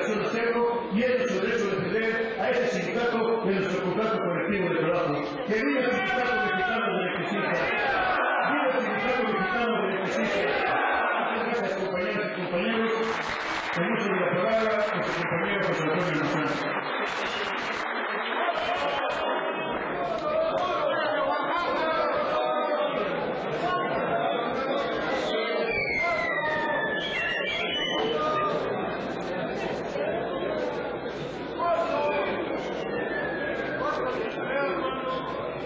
obligación hacerlo y es nuestro derecho de defender a ese sindicato de nuestro contrato colectivo de trabajo. ¡Que viva el Sindicato Mexicano de Electricistas! ¡Viva el Sindicato Mexicano de Electricistas! Muchas gracias, compañeras y compañeros. Con uso de la palabra, nuestro compañero José Antonio Lozano.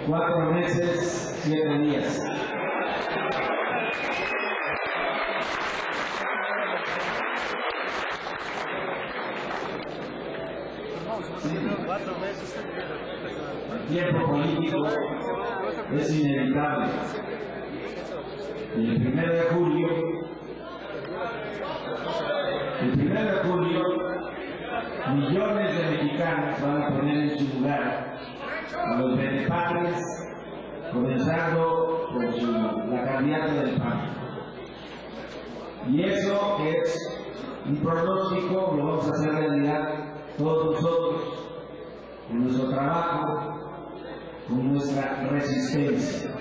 Cuatro meses, 7 días. El tiempo político es inevitable. El 1 de julio, millones de mexicanos van a poner en su lugar a los benepatres, comenzando por la candidata del PAN. Y eso es un pronóstico, lo vamos a hacer realidad todos nosotros, con nuestro trabajo, con nuestra resistencia.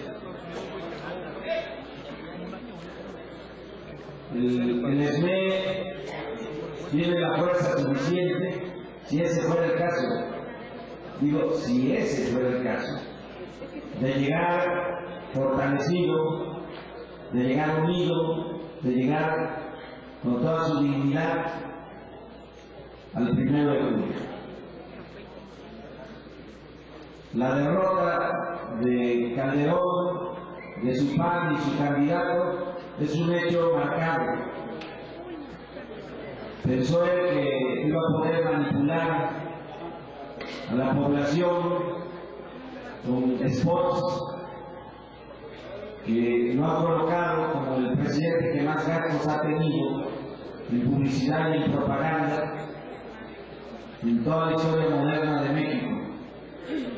El SME tiene la fuerza suficiente, si ese fuera el caso, digo, si ese fuera el caso, de llegar fortalecido, de llegar unido, de llegar con toda su dignidad al 1 de julio. La derrota de Calderón, de su PAN y su candidato es un hecho marcado. Pensó él que iba a poder manipular a la población con spots que no ha colocado como el presidente que más gastos ha tenido en publicidad y en propaganda en toda la historia moderna de México,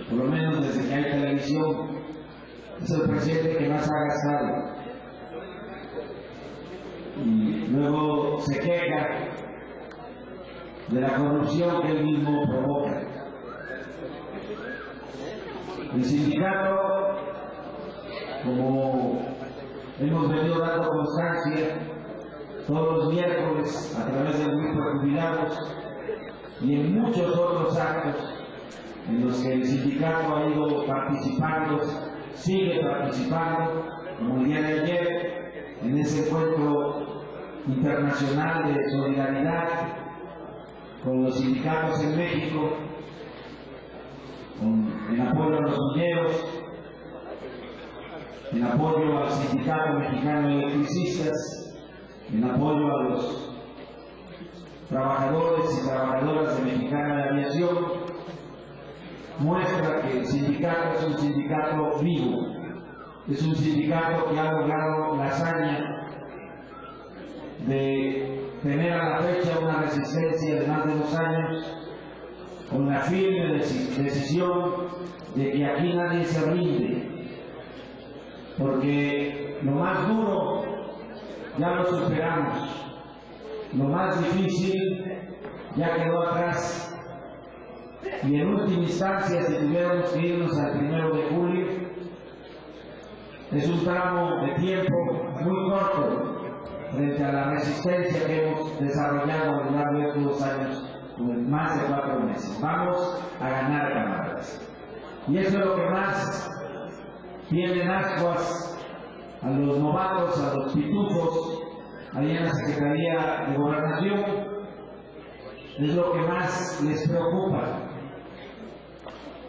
por lo menos desde que hay televisión. Es el presidente que más ha gastado y luego se queja de la corrupción que él mismo provoca. El sindicato, como hemos venido dando constancia todos los miércoles a través del grupo de jubilados y en muchos otros actos en los que el sindicato ha ido participando, sigue participando, como el día de ayer, en ese encuentro internacional de solidaridad con los sindicatos en México, en apoyo a los mineros, en apoyo al Sindicato Mexicano de Electricistas, en apoyo a los trabajadores y trabajadoras de Mexicana de Aviación, muestra que el sindicato es un sindicato vivo, es un sindicato que ha logrado la hazaña de tener a la fecha una resistencia de más de 2 años, con la firme decisión de que aquí nadie se rinde, porque lo más duro ya lo superamos, lo más difícil ya quedó atrás, y en última instancia, si tuviéramos que irnos al 1 de julio, es un tramo de tiempo muy corto frente a la resistencia que hemos desarrollado a lo largo de estos 2 años, con más de 4 meses. Vamos a ganar, camaradas. Y eso es lo que más tiene en ascuas a los novatos, a los pitufos, ahí en la Secretaría de Gobernación. Es lo que más les preocupa.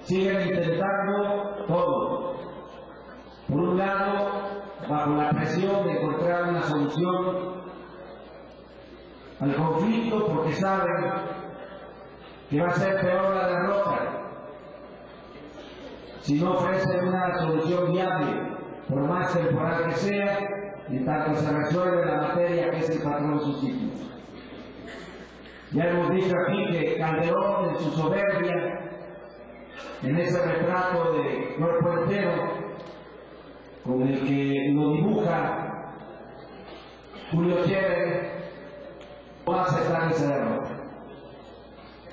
Siguen intentando todo. Por un lado, bajo la presión de encontrar una solución al conflicto, porque saben que va a ser peor la derrota si no ofrecen una solución viable, por más temporal que sea, en tanto se resuelve la materia que es el patrón sustituto. Ya hemos dicho aquí que Calderón, en su soberbia, en ese retrato de cuerpo entero con el que lo dibuja Julio Scherer, no va a aceptar esa derrota.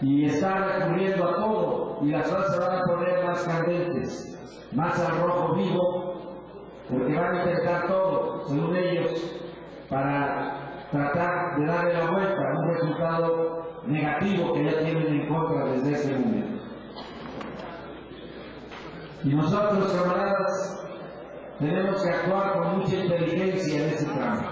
y está recurriendo a todo, y las cosas se van a poner más candentes, más al rojo vivo, porque van a intentar todo, según ellos, para tratar de darle la vuelta a un resultado negativo que ya tienen en contra desde ese momento. Y nosotros, camaradas, tenemos que actuar con mucha inteligencia en ese tramo.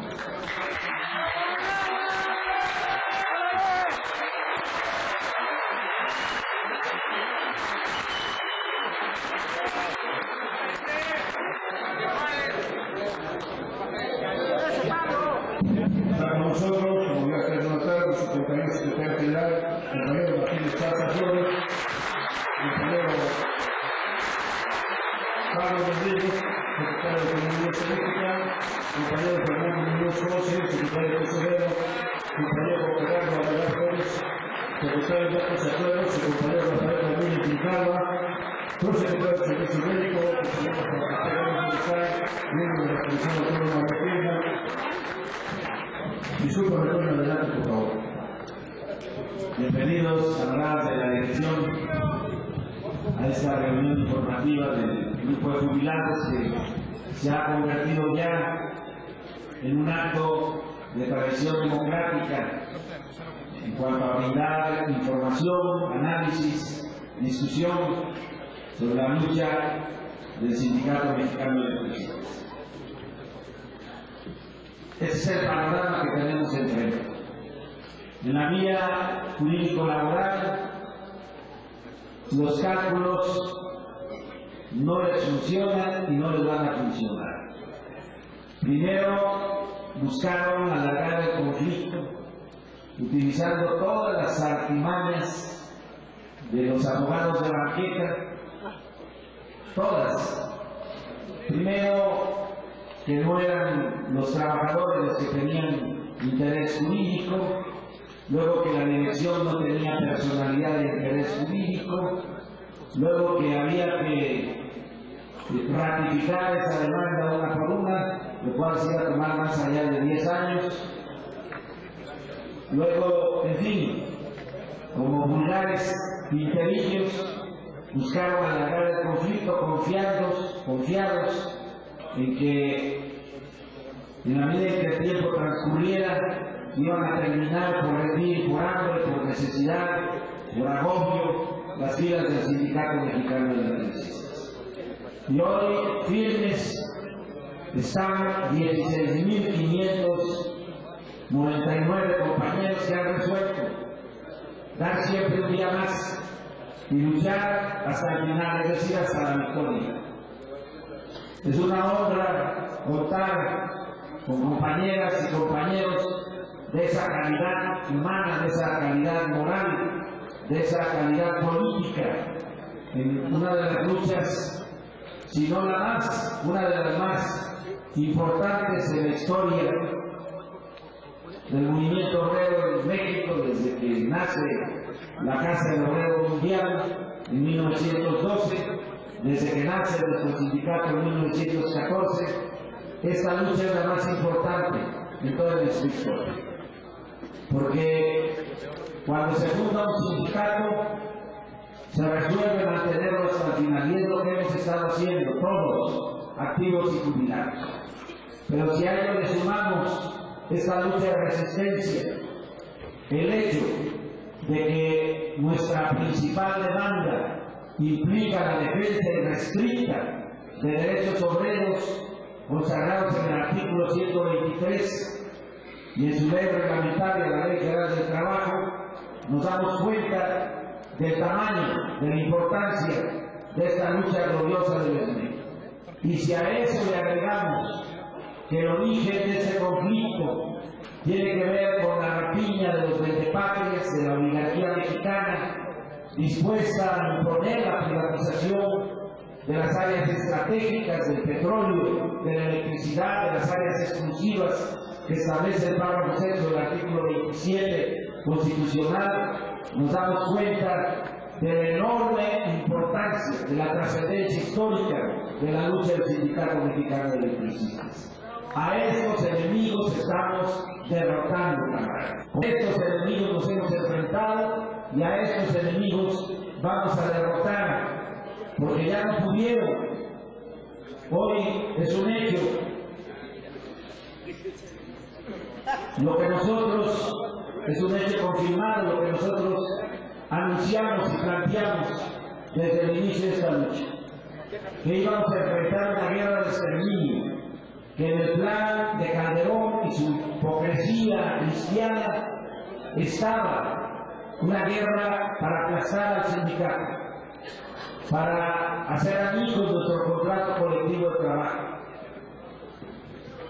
Para nosotros, como ya se notaron, su compañero secretario general, compañero Martínez Plaza Flores, compañero Pablo Rodríguez, secretario de Economía Política, compañero Fernando Muñoz José, secretario de Tesorero, compañero Gerardo Alvarado Flores, secretario de Actos Acuerdos, compañero Rafael Ramírez Quintana, prosecretario de Servicio Médico, compañero Francisco Gómez miembro de la Comisión Autónoma de Hacienda. Disculpa, retorno adelante, por favor. Bienvenidos, camaradas de la dirección, a esta reunión informativa del grupo de jubilados que se ha convertido ya en un acto de tradición democrática en cuanto a brindar información, análisis, discusión sobre la lucha del Sindicato Mexicano de Electricistas. Ese es el panorama que tenemos enfrente. En la vía jurídico-laboral, los cálculos no les funcionan y no les van a funcionar. Primero, buscaron alargar el conflicto, utilizando todas las artimañas de los abogados de banqueta, todas. Primero, que no eran los trabajadores los que tenían interés jurídico, luego que la dirección no tenía personalidad de interés jurídico, luego que había que ratificar esa demanda una por una, lo cual se iba a tomar más allá de 10 años, luego, en fin, como vulgares pinterillos, buscaron alargar el conflicto confiados en que en la medida en que el tiempo transcurriera iban a terminar por rendir por hambre, por necesidad, por agobio las filas del Sindicato Mexicano de Electricistas. Y hoy firmes están 16.599 compañeros que han resuelto dar siempre un día más y luchar hasta el final, es decir, hasta la victoria. Es una honra contar con compañeras y compañeros de esa calidad humana, de esa calidad moral, de esa calidad política, en una de las luchas, si no la más, una de las más importantes en la historia del movimiento obrero en México, desde que nace la Casa del Obrero Mundial en 1912, desde que nace nuestro sindicato en 1914, esta lucha es la más importante en toda nuestra historia. Porque cuando se funda un sindicato, se resuelve mantenerlo hasta el final, y es lo que hemos estado haciendo todos, activos y jubilados. Pero si a ello le sumamos esta lucha de resistencia, el hecho de que nuestra principal demanda implica la defensa irrestricta de derechos obreros consagrados en el artículo 123 y en su ley reglamentaria, la Ley General del Trabajo, nos damos cuenta del tamaño, de la importancia de esta lucha gloriosa del México. Y si a eso le agregamos que el origen de ese conflicto tiene que ver con la rapiña de los vendepatrias de la oligarquía mexicana, dispuesta a imponer la privatización de las áreas estratégicas del petróleo, de la electricidad, de las áreas exclusivas que establece el párrafo 6 del artículo 27 constitucional, nos damos cuenta de la enorme importancia, de la trascendencia histórica de la lucha del Sindicato Mexicano de Electricistas. A estos enemigos estamos derrotando, camaradas. Con estos enemigos nos hemos enfrentado y a estos enemigos vamos a derrotar, porque ya no pudieron. Hoy es un hecho. Lo que nosotros, es un hecho confirmado, lo que nosotros anunciamos y planteamos desde el inicio de esta lucha, que íbamos a enfrentar una guerra de exterminio, que en el plan de Calderón y su hipocresía cristiana estaba una guerra para aplastar al sindicato, para hacer amigos nuestro contrato colectivo de trabajo,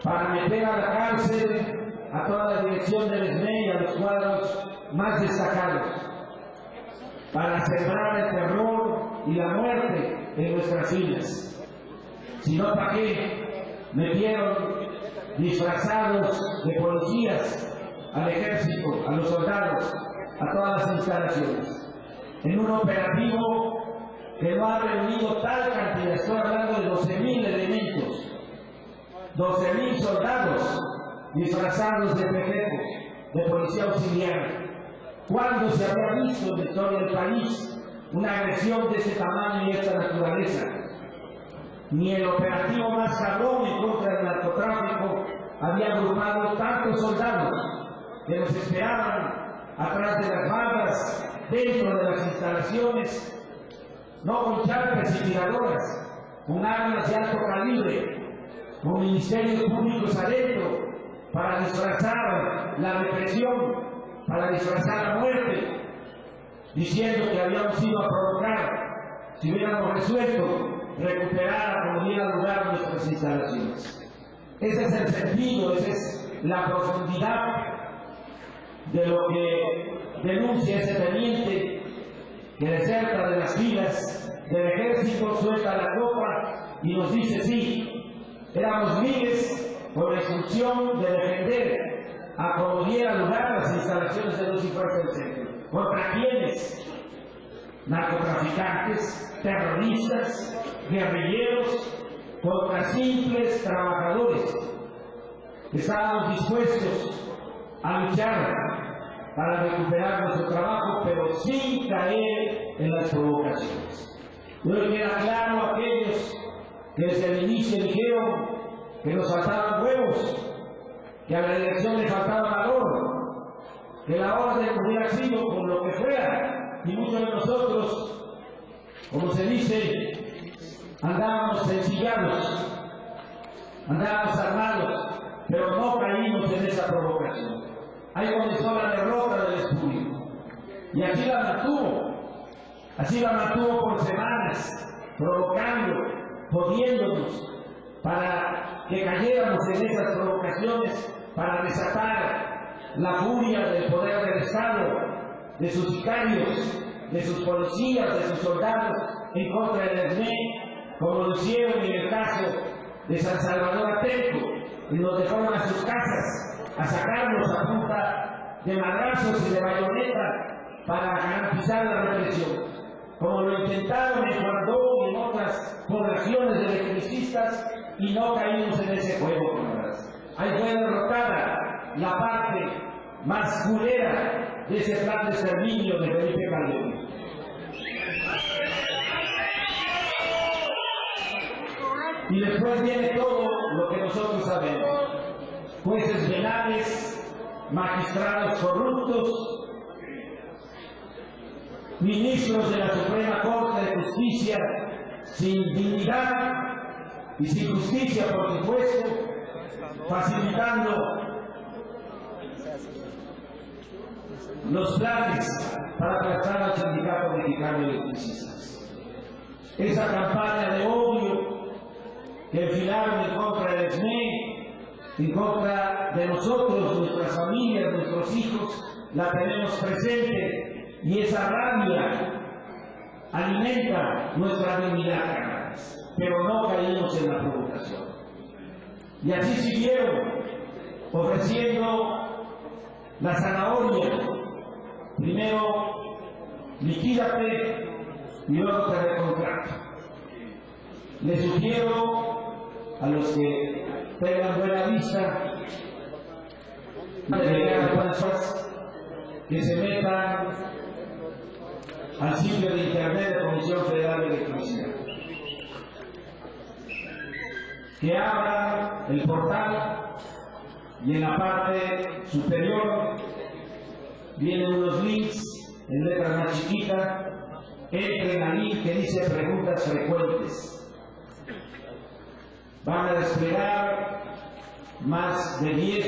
para meter a la cárcel a toda la dirección del SME y a los cuadros más destacados, para sembrar el terror y la muerte en nuestras filas. Si no, ¿para qué metieron disfrazados de policías al ejército, a los soldados, a todas las instalaciones? En un operativo que no ha reunido tal cantidad, estoy hablando de 12.000 elementos, 12.000 soldados disfrazados de prefectos, de policía auxiliar. ¿Cuándo se había visto en la historia del país una agresión de ese tamaño y esta naturaleza? Ni el operativo más cabrón en contra del narcotráfico había agrupado tantos soldados que nos esperaban atrás de las barras, dentro de las instalaciones, no con charcas y tiradoras, con armas de alto calibre, con ministerios públicos adentro, para disfrazar la represión, para disfrazar la muerte, diciendo que habíamos ido a provocar, si hubiéramos resuelto recuperar como diera lugar nuestras instalaciones. Ese es el sentido, esa es la profundidad de lo que denuncia ese teniente que deserta de las filas del ejército, suelta la copa y nos dice: sí, éramos miles con la instrucción de defender a como diera lugar las instalaciones de Luz y Fuerza del Centro. ¿Contra quiénes? Narcotraficantes, terroristas, guerrilleros, contra simples trabajadores. Estábamos dispuestos a luchar para recuperar nuestro trabajo, pero sin caer en las provocaciones. Yo le queda claro a aquellos que desde el inicio dijeron que nos faltaban huevos, que a la dirección le faltaba valor, que la orden hubiera sido con lo que fuera, y muchos de nosotros, como se dice, andábamos sencillados, andábamos armados, pero no caímos en esa provocación. Ahí comenzó la derrota del espúrico, y así la mantuvo por semanas, provocando, jodiéndonos, para que cayéramos en esas provocaciones, para desatar la furia del poder del Estado, de sus sicarios, de sus policías, de sus soldados en contra del SME, como lo hicieron en el caso de San Salvador Atenco, en donde fueron a sus casas a sacarlos a punta de madrazos y de bayoneta para garantizar la represión, como lo intentaron en Guardó y en otras poblaciones de electricistas, y no caímos en ese juego, camaradas. Ahí fue derrotada la parte más culera de ese plan de exterminio de Felipe Calderón. Y después viene todo lo que nosotros sabemos: jueces penales, magistrados corruptos, ministros de la Suprema Corte de Justicia sin dignidad y sin justicia, por supuesto, facilitando los planes para aplastar al Sindicato Mexicano de Electricistas. Esa campaña de odio que enfilaron en contra del SME, en contra de nosotros, nuestras familias, nuestros hijos, la tenemos presente, y esa rabia alimenta nuestra dignidad, camaradas. Pero no caímos en la provocación. Y así siguieron ofreciendo la zanahoria: primero liquídate y luego te recontrato. Les sugiero a los que tengan buena vista de llegar a que se metan al sitio de internet de la Comisión Federal de Electricidad, que abran el portal y en la parte superior vienen unos links en letras más chiquitas. Entren al link que dice preguntas frecuentes. Van a desplegar más de 10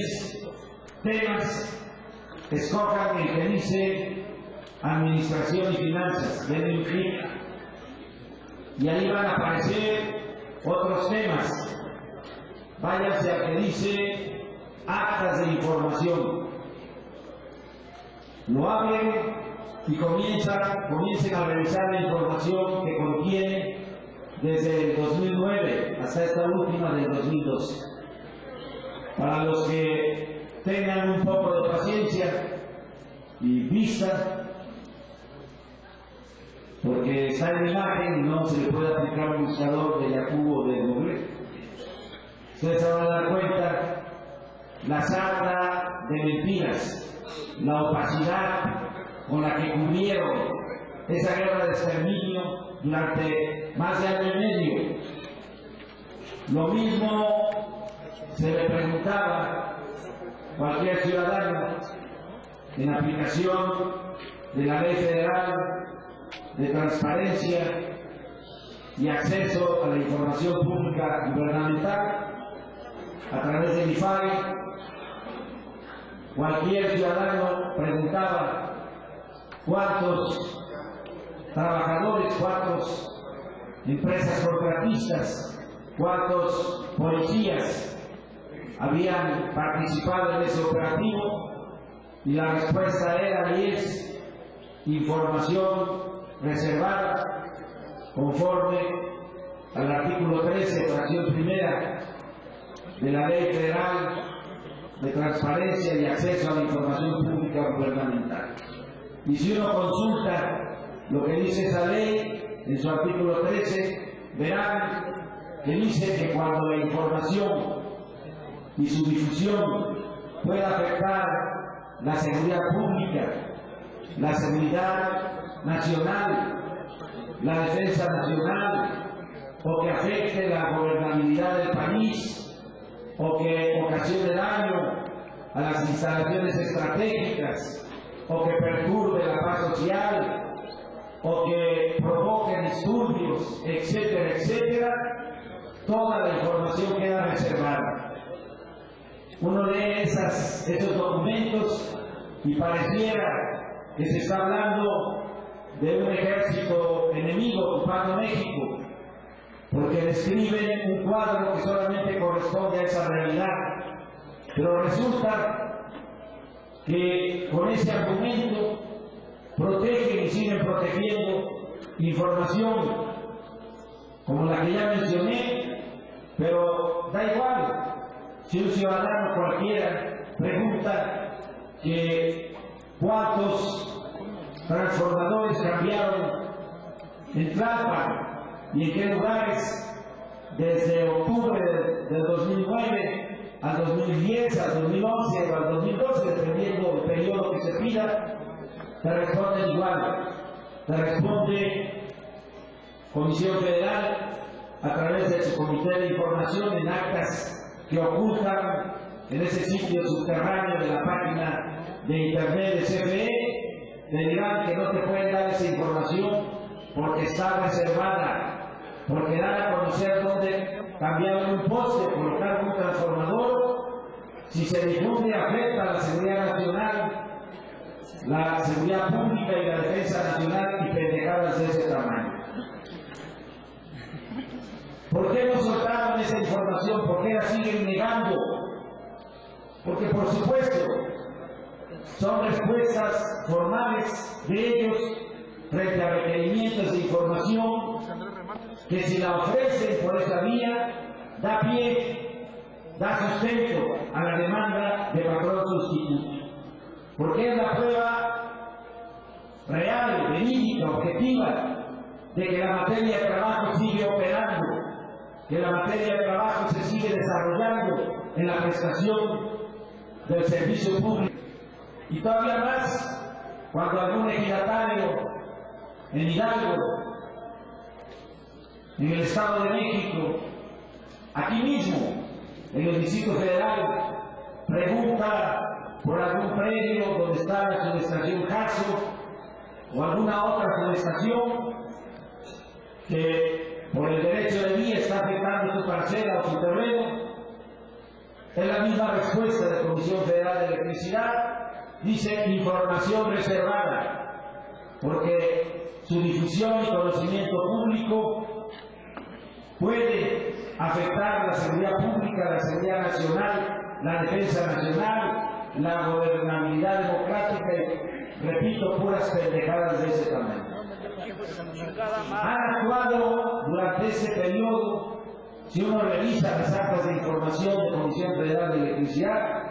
temas. Escojan el que dice administración y finanzas, denle un clic y ahí van a aparecer otros temas. Váyanse al que dice actas de información, lo abren y comiencen a revisar la información que contiene desde el 2009 hasta esta última del 2012. Para los que tengan un poco de paciencia y vista, porque está en imagen y no se le puede aplicar un buscador de Yahoo o de Google, ustedes se van a dar cuenta la sarta de mentiras, la opacidad con la que cubrieron esa guerra de exterminio durante más de año y medio. Lo mismo se le preguntaba a cualquier ciudadano en aplicación de la Ley Federal de Transparencia y Acceso a la Información Pública Gubernamental a través del IFAI. Cualquier ciudadano preguntaba cuántos trabajadores, cuántas empresas corporatistas, cuántos policías habían participado en ese operativo, y la respuesta era y es información reservada conforme al artículo 13, fracción primera de la Ley Federal de Transparencia y Acceso a la Información Pública Gubernamental. Y si uno consulta lo que dice esa ley en su artículo 13, verán que dice que cuando la información y su difusión pueda afectar la seguridad pública, la seguridad nacional, la defensa nacional, o que afecte la gobernabilidad del país, o que ocasione daño a las instalaciones estratégicas, o que perturbe la paz social, o que provoque disturbios, etcétera, etcétera, toda la información queda reservada. Uno lee esos documentos y pareciera que se está hablando de un ejército enemigo ocupando México, porque describen un cuadro que solamente corresponde a esa realidad. Pero resulta que con ese argumento protegen y siguen protegiendo información como la que ya mencioné, pero da igual. Si un ciudadano cualquiera pregunta que cuántos transformadores cambiaron en Tlalpan y en qué lugares desde octubre del 2009 al 2010, al 2011 o al 2012, dependiendo del periodo que se pida, te responden igual. Te responde Comisión Federal a través de su Comité de Información en actas que ocultan en ese sitio subterráneo de la página de internet de CFE. Te dirán que no te pueden dar esa información porque está reservada, porque dan a conocer dónde cambiaron un poste, colocaron un transformador. Si se difunde, afecta a la seguridad nacional, la seguridad pública y la defensa nacional, y pendejadas de ese tamaño. ¿Por qué no soltaron esa información? ¿Por qué la siguen negando? Porque, por supuesto, son respuestas formales de ellos frente a requerimientos de información que, si la ofrecen por esa vía, da pie, da sustento a la demanda de patrón sustituto. Porque es la prueba real, verídica, objetiva, de que la materia de trabajo sigue operando, que la materia de trabajo se sigue desarrollando en la prestación del servicio público. Y todavía más, cuando algún ejidatario en Hidalgo, en el Estado de México, aquí mismo, en el Distrito Federal, pregunta por algún predio donde está la subestación Jasso o alguna otra subestación que por el derecho de vía está afectando su parcela o su terreno, es la misma respuesta de la Comisión Federal de Electricidad, dice información reservada, porque su difusión y conocimiento público puede afectar la seguridad pública, la seguridad nacional, la defensa nacional, la gobernabilidad democrática y, repito, puras pendejadas de ese tamaño. Han actuado durante ese periodo, si uno revisa las actas de información de la Comisión Federal de Electricidad,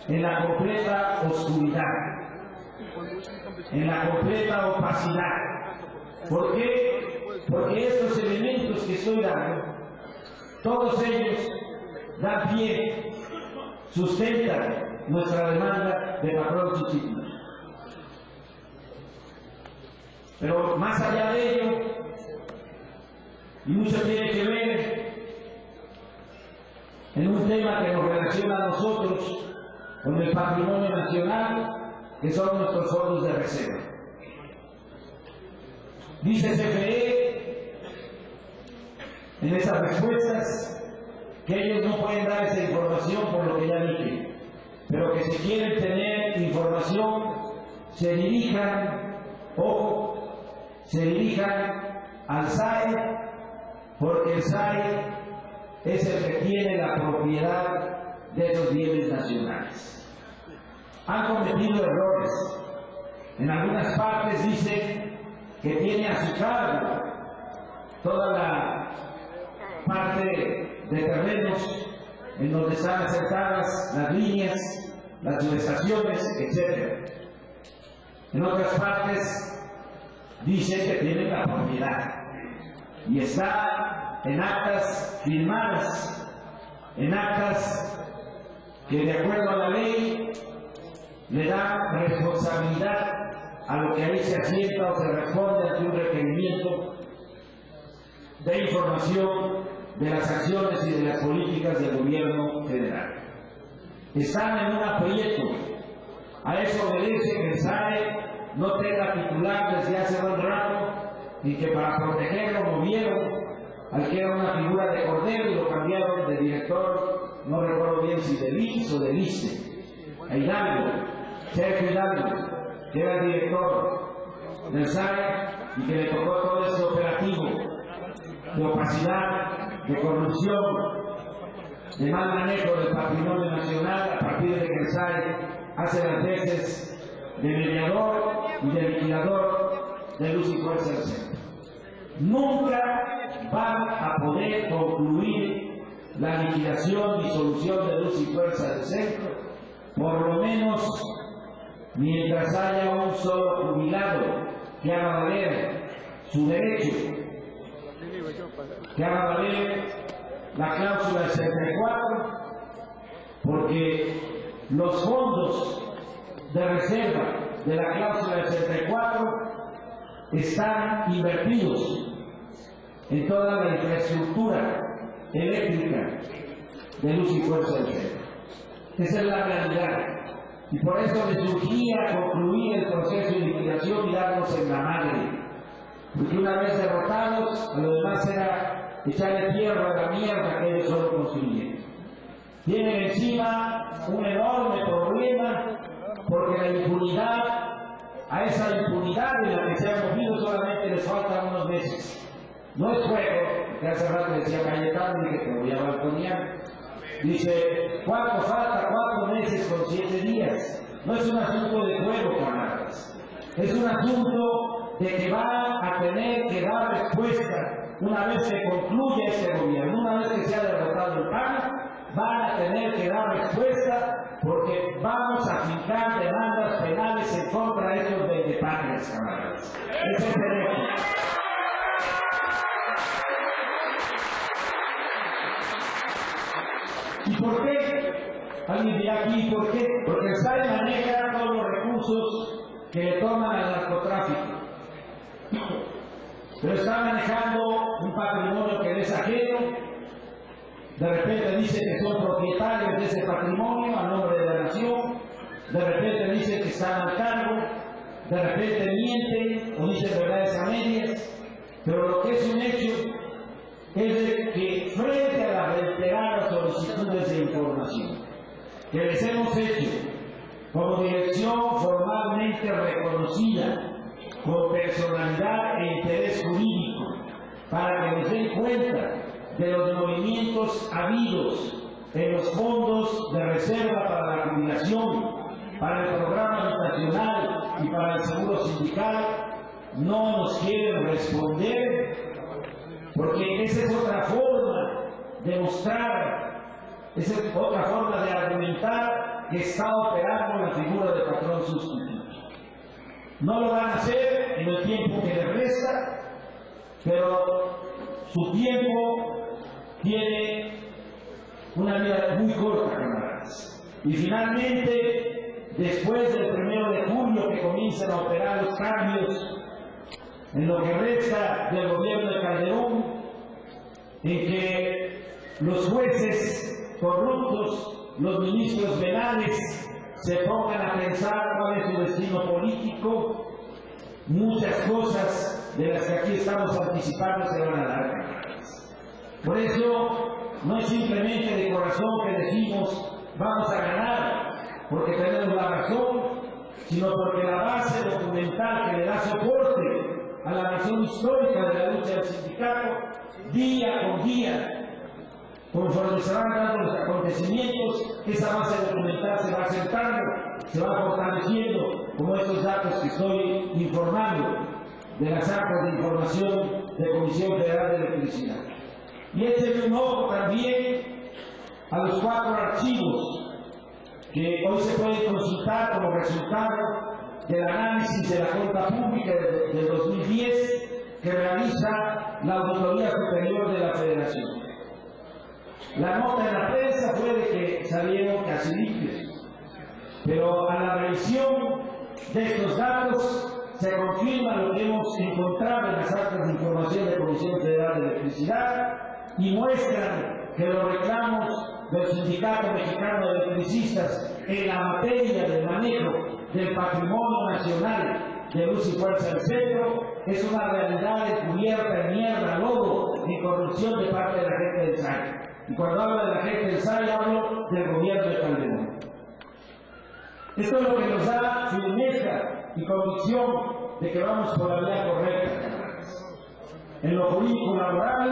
en la completa oscuridad, en la completa opacidad. ¿Por qué? Porque estos elementos que estoy dando, todos ellos dan pie, sustentan nuestra demanda de patrón sustituto. Pero más allá de ello, y mucho tiene que ver en un tema que nos relaciona a nosotros con el patrimonio nacional, que son nuestros fondos de reserva. Dice CFE en esas respuestas que ellos no pueden dar esa información por lo que ya dije, pero que si quieren tener información se dirijan, ojo, se dirijan al SAE, porque el SAE es el que tiene la propiedad de esos bienes nacionales. Han cometido errores. En algunas partes dicen que tiene a su cargo toda la parte de terrenos en donde están acertadas las líneas, las subestaciones, etc. En otras partes dicen que tienen la propiedad y está en actas firmadas, en actas que de acuerdo a la ley le da responsabilidad a lo que ahí se asienta o se responde ante un requerimiento de información de las acciones y de las políticas del gobierno federal. Están en un aprieto. A eso obedece que el SAE no tenga titular desde hace buen rato y que para protegerlo movieron al que era una figura de Cordero y lo cambiaron de director, no recuerdo bien si de IMSS o de ISSSTE, a Hidalgo, Sergio Hidalgo, que era el director del SAE y que le tocó todo ese operativo de opacidad, de corrupción, de mal manejo del patrimonio nacional, a partir de que el SAE hace las veces de mediador y de liquidador de luz y fuerza del centro. Nunca van a poder concluir la liquidación y solución de luz y fuerza del centro, por lo menos mientras haya un solo jubilado que haga valer su derecho, que haga valer la cláusula del 64, porque los fondos de reserva de la cláusula del 64 están invertidos en toda la infraestructura eléctrica de luz y fuerza del centro. Esa es la realidad. Y por eso le surgía concluir el proceso de liquidación y darnos en la madre. Porque una vez derrotados, a lo demás era echarle tierra a la mierda que ellos solo construyeron. Tienen encima un enorme problema porque la impunidad, a esa impunidad en la que se han movido solamente les faltan unos meses. No es juego, que hace rato decía Cayetano y que voy a balconear. Dice, ¿cuánto falta? 4 meses con 7 días. No es un asunto de juego, camaradas. Es un asunto de que va a tener que dar respuesta una vez que concluya este gobierno, una vez que se ha derrotado el PAN, van a tener que dar respuesta porque vamos a fijar demandas penales en contra de estos vendepatrias, camaradas. Ese es el derecho. ¿Y por qué? Alguien dirá aquí, ¿por qué? Porque el SAE maneja todos los recursos que le toman al narcotráfico, pero está manejando un patrimonio que es ajeno. De repente dice que son propietarios de ese patrimonio a nombre de la nación, de repente dice que están al cargo, de repente mienten o dicen verdades a medias, pero lo que es un hecho es de que frente a las reiteradas solicitudes de información que les hemos hecho como dirección formalmente reconocida, con personalidad e interés jurídico, para que nos den cuenta de los movimientos habidos en los fondos de reserva para la jubilación, para el programa habitacional y para el seguro sindical, no nos quieren responder, porque esa es otra forma de mostrar, esa es otra forma de argumentar que está operando la figura de patrón sustituto. No lo van a hacer en el tiempo que les resta, pero su tiempo tiene una vida muy corta, camaradas. Y finalmente, después del 1 de julio que comiencan a operar los cambios en lo que resta del gobierno de Calderón, en que los jueces corruptos, los ministros penales, se pongan a pensar cuál es su destino político, muchas cosas de las que aquí estamos anticipando se van a dar. Por eso, no es simplemente de corazón que decimos vamos a ganar, porque tenemos la razón, sino porque la base documental que le da soporte a la razón histórica de la lucha del sindicato, día con día, conforme se van dando los acontecimientos, esa base documental se va asentando, se va fortaleciendo, como estos datos que estoy informando de las actas de información de Comisión Federal de Electricidad. Y échenle un ojo también a los 4 archivos que hoy se pueden consultar como resultado del análisis de la cuenta pública del 2010 que realiza la Auditoría Superior de la Federación. La nota en la prensa fue de que salieron casi limpios, pero a la revisión de estos datos se confirma lo que hemos encontrado en las actas de información de la Comisión Federal de Electricidad y muestran que los reclamos del Sindicato Mexicano de Electricistas en la materia del manejo del patrimonio nacional de luz y fuerza del centro es una realidad encubierta en mierda, lodo y corrupción de parte de la gente del SAI. Y cuando hablo de la gente del SAI hablo del gobierno de Calderón. Esto es lo que nos da firmeza y convicción de que vamos por la vía correcta. En lo jurídico laboral,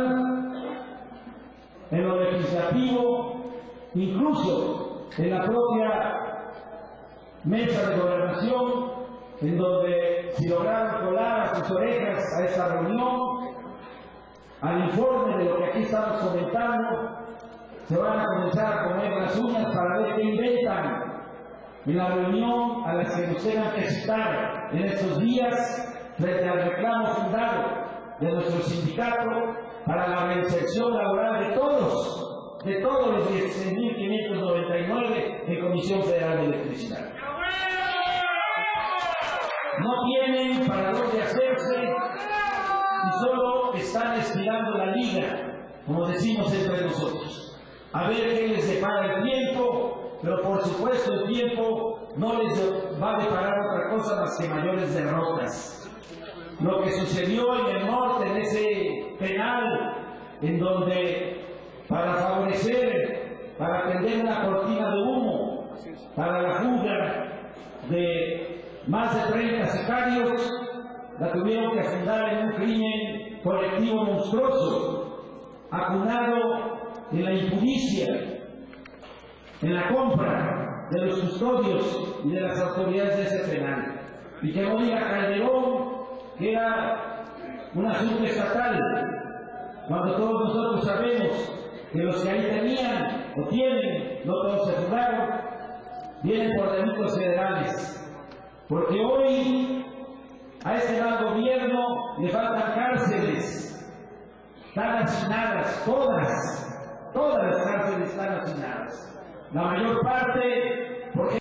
en lo legislativo, incluso en la propia mesa de gobernación, en donde si lograron colar a sus orejas a esta reunión, al informe de lo que aquí estamos comentando, se van a comenzar a comer las uñas para ver qué inventan en la reunión a las que nos tengan que citar en estos días frente al reclamo fundado de nuestro sindicato para la reinserción laboral de todos los 16.599 de Comisión Federal de Electricidad. No tienen para dónde hacerse y solo están estirando la liga, como decimos entre nosotros. A ver qué les depara el tiempo, pero por supuesto el tiempo no les va a deparar otra cosa más que mayores derrotas. Lo que sucedió en el norte, en ese penal, en donde para favorecer, para tender una cortina de humo, para la fuga de más de 30 sicarios, la tuvieron que fundar en un crimen colectivo monstruoso, acunado en la impudicia, en la compra de los custodios y de las autoridades de ese penal. Y que no diga Calderón que era un asunto estatal, cuando todos nosotros sabemos que los que ahí tenían o tienen, no todos se fugaron, vienen por delitos federales. Porque hoy a este mal gobierno le faltan cárceles, están hacinadas todas las cárceles están hacinadas. La mayor parte porque